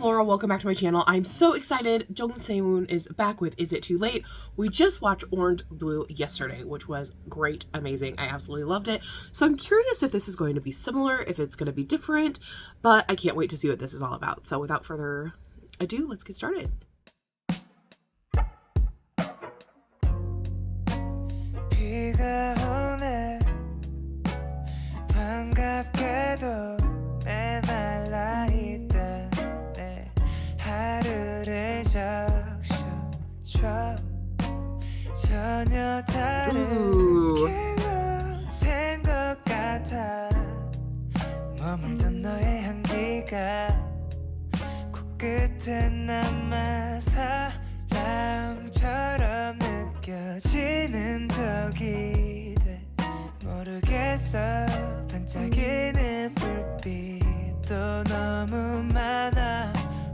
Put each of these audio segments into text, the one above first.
Flora, welcome back to my channel. I'm so excited. Jeong Sewoon is back with Is It Too Late? We just watched Orange Blue yesterday, which was great, amazing. I absolutely loved it. So I'm curious if this is going to be similar, if it's going to be different, but I can't wait to see what this is all about. So without further ado, let's get started. 전혀 다른 생각 같아 머물던 너의 향기가 코끝에 남아 사랑처럼 느껴지는 덕이 돼 모르겠어 반짝이는 불빛도 너무 많아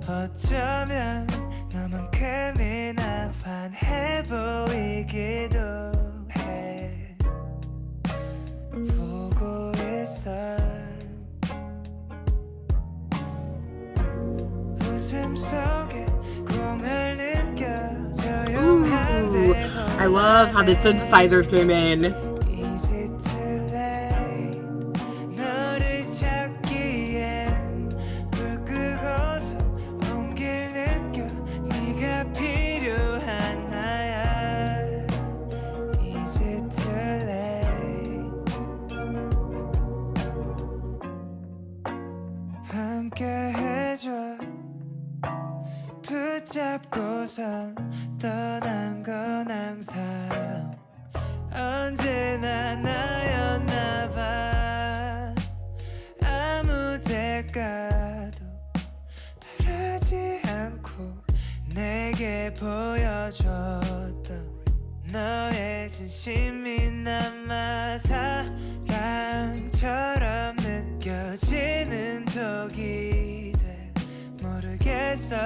어쩌면 너만큼이나 환해 보이기도 해 보고 있어 웃음 속에 공을 느껴 조용한데 I love how the synthesizers came in. 함께 해줘 붙잡고선 떠난 건 항상 언제나 나였나봐 아무 데가도 바라지 않고 내게 보여줬던 너의 진심이 남아 사랑처럼 느껴지는 독이 돼 모르겠어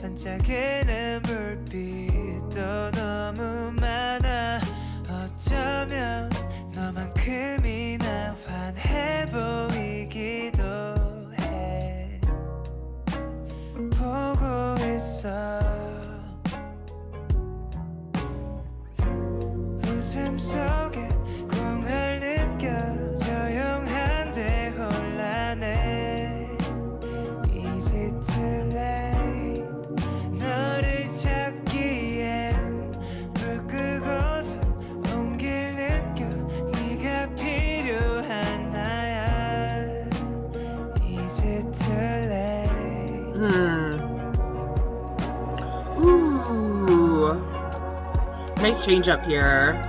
반짝이는 불빛도 너무 많아 어쩌면 너만큼이나 환해 보이기도 해 보고 있어 웃음 속에 공을 느껴 조용한데 혼란해 Is it too late 너를 찾기엔 불 끄고서 온 길 느껴 네가 필요한 나야 Is it too late Ooh. Nice change up here.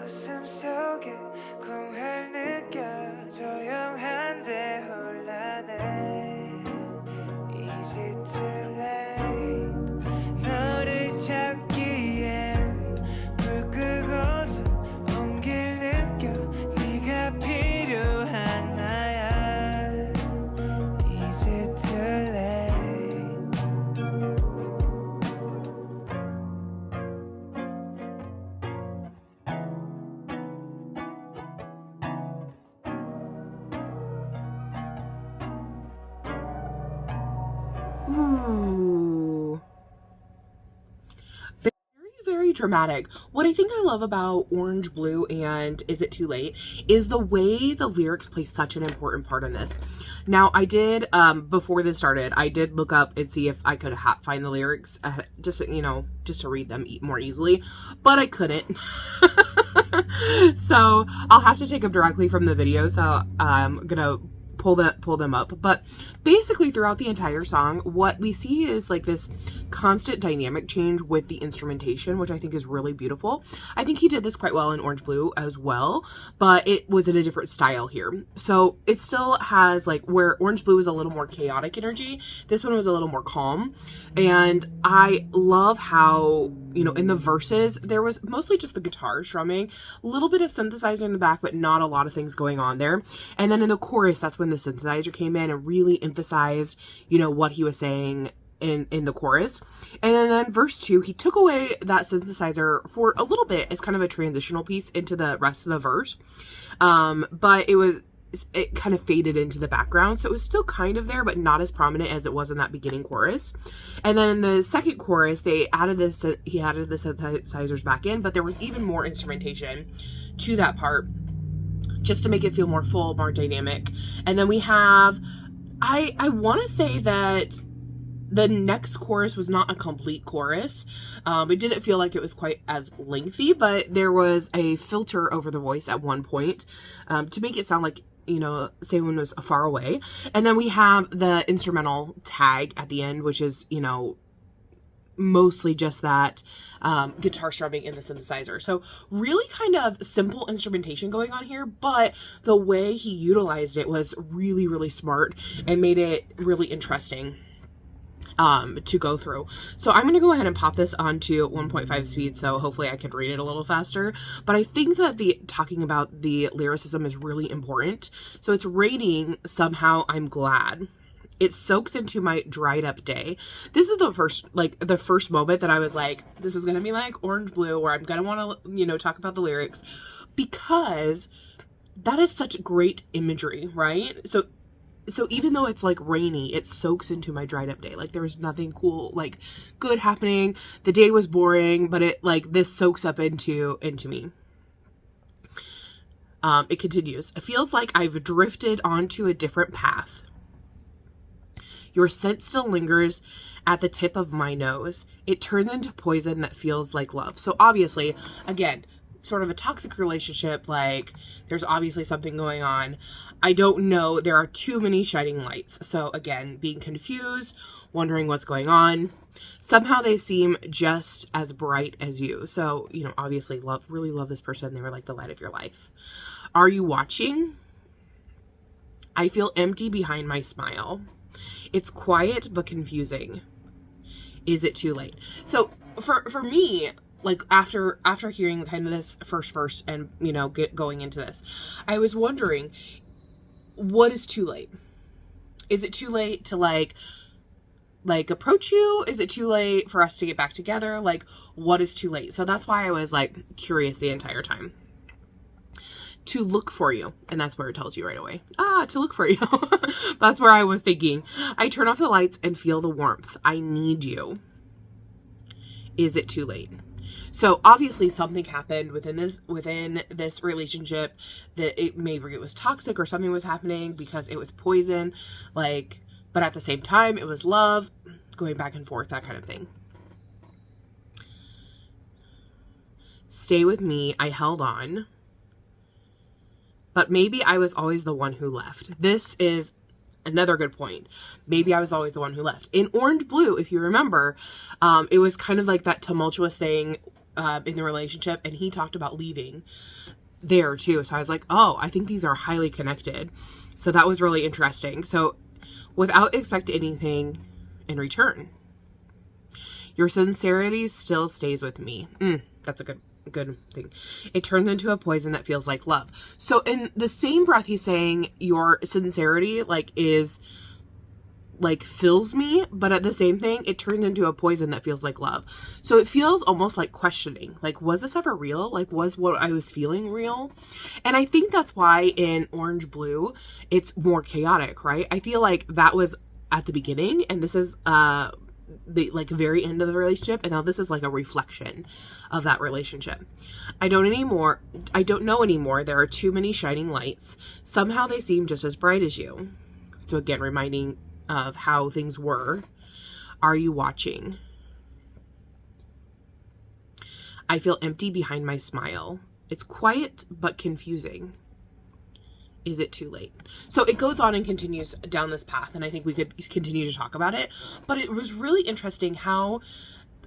웃음 속에 공을 느껴 조용한데 혼란해 Is it too late 너를 찾기엔 불 끄고서 온 길 느껴 네가 필요한 나야 Is it too late Ooh. Very dramatic. What I think I love about Orange Blue and Is It Too Late is the way the lyrics play such an important part in this. Now, I did, before this started, I did look up and see if I could find the lyrics, just to read them more easily, but I couldn't. So I'll have to take them directly from the video, so I'm gonna pull them up. But basically throughout the entire song, what we see is like this constant dynamic change with the instrumentation, which I think is really beautiful. I think he did this quite well in Orange Blue as well, but it was in a different style here. So it still has like where Orange Blue is a little more chaotic energy, this one was a little more calm. And I love how, you know, in the verses there was mostly just the guitar strumming, a little bit of synthesizer in the back, but not a lot of things going on there. And then in the chorus, that's when the synthesizer came in and really emphasized, you know, what he was saying in the chorus. And then verse 2, he took away that synthesizer for a little bit as kind of a transitional piece into the rest of the verse. But it kind of faded into the background, so it was still kind of there, but not as prominent as it was in that beginning chorus. And then in the second chorus, he added the synthesizers back in, but there was even more instrumentation to that part, just to make it feel more full, more dynamic. And then we have, I want to say that the next chorus was not a complete chorus. It didn't feel like it was quite as lengthy, but there was a filter over the voice at one point to make it sound like, you know, Sewoon was far away. And then we have the instrumental tag at the end, which is, you know, mostly just that guitar strumming in the synthesizer. So really kind of simple instrumentation going on here, but the way he utilized it was really, really smart and made it really interesting to go through. So I'm going to go ahead and pop this onto 1.5 speed, so hopefully I can read it a little faster. But I think that talking about the lyricism is really important. So it's raining, somehow I'm glad. It soaks into my dried up day. This is the first moment that I was like, this is going to be like Orange Blue, where I'm going to want to, you know, talk about the lyrics, because that is such great imagery, right? So even though it's like rainy, it soaks into my dried up day. Like there was nothing cool, like good happening. The day was boring, but it like this soaks up into me. It continues. It feels like I've drifted onto a different path. Your scent still lingers at the tip of my nose. It turns into poison that feels like love. So obviously, again, sort of a toxic relationship, like there's obviously something going on. I don't know, there are too many shining lights. So again, being confused, wondering what's going on. Somehow they seem just as bright as you. So, you know, obviously really love this person. They were like the light of your life. Are you watching? I feel empty behind my smile. It's quiet but confusing. Is it too late? So for me, like after hearing kind of this first verse and, you know, going into this, I was wondering, what is too late? Is it too late to like approach you? Is it too late for us to get back together? Like, what is too late? So that's why I was like curious the entire time. To look for you. And that's where it tells you right away. To look for you. That's where I was thinking. I turn off the lights and feel the warmth. I need you. Is it too late? So obviously something happened within this relationship that maybe it was toxic or something was happening because it was poison, like, but at the same time it was love, going back and forth, that kind of thing. Stay with me. I held on. But maybe I was always the one who left. This is another good point. Maybe I was always the one who left. In Orange Blue, if you remember, it was kind of like that tumultuous thing in the relationship, and he talked about leaving there too. So I was like, oh, I think these are highly connected. So that was really interesting. So without expecting anything in return, your sincerity still stays with me. That's a good thing. It turns into a poison that feels like love. So in the same breath, he's saying your sincerity fills me, but at the same thing, it turns into a poison that feels like love. So it feels almost like questioning, like, was this ever real? Like, was what I was feeling real? And I think that's why in Orange Blue, it's more chaotic, right? I feel like that was at the beginning, and this is the very end of the relationship, and now this is like a reflection of that relationship. I don't know anymore. There are too many shining lights. Somehow they seem just as bright as you. So again, reminding of how things were. Are you watching? I feel empty behind my smile. It's quiet but confusing. is it too late? So it goes on and continues down this path, and I think we could continue to talk about it. But it was really interesting how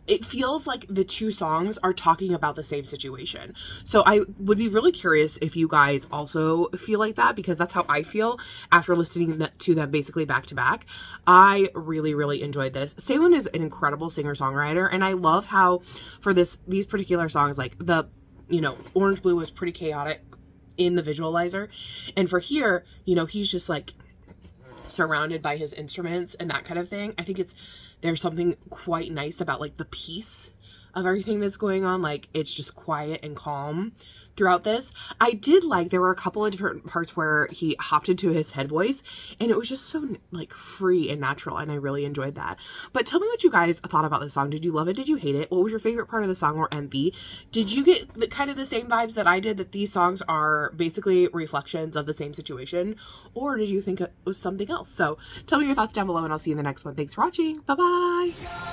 it feels like the two songs are talking about the same situation. So I would be really curious if you guys also feel like that, because that's how I feel after listening to them basically back to back. I really, really enjoyed this. Sewoon is an incredible singer-songwriter, and I love how for these particular songs, like Orange Blue was pretty chaotic in the visualizer, and for here, he's just like surrounded by his instruments and that kind of thing. I think there's something quite nice about like the peace of everything that's going on. Like, it's just quiet and calm throughout this. I did like, there were a couple of different parts where he hopped into his head voice, and it was just so like free and natural, and I really enjoyed that. But tell me what you guys thought about this song. Did you love it? Did you hate it? What was your favorite part of the song or MV? Did you get kind of the same vibes that I did, that these songs are basically reflections of the same situation, or did you think it was something else? So tell me your thoughts down below, and I'll see you in the next one. Thanks for watching. Bye bye.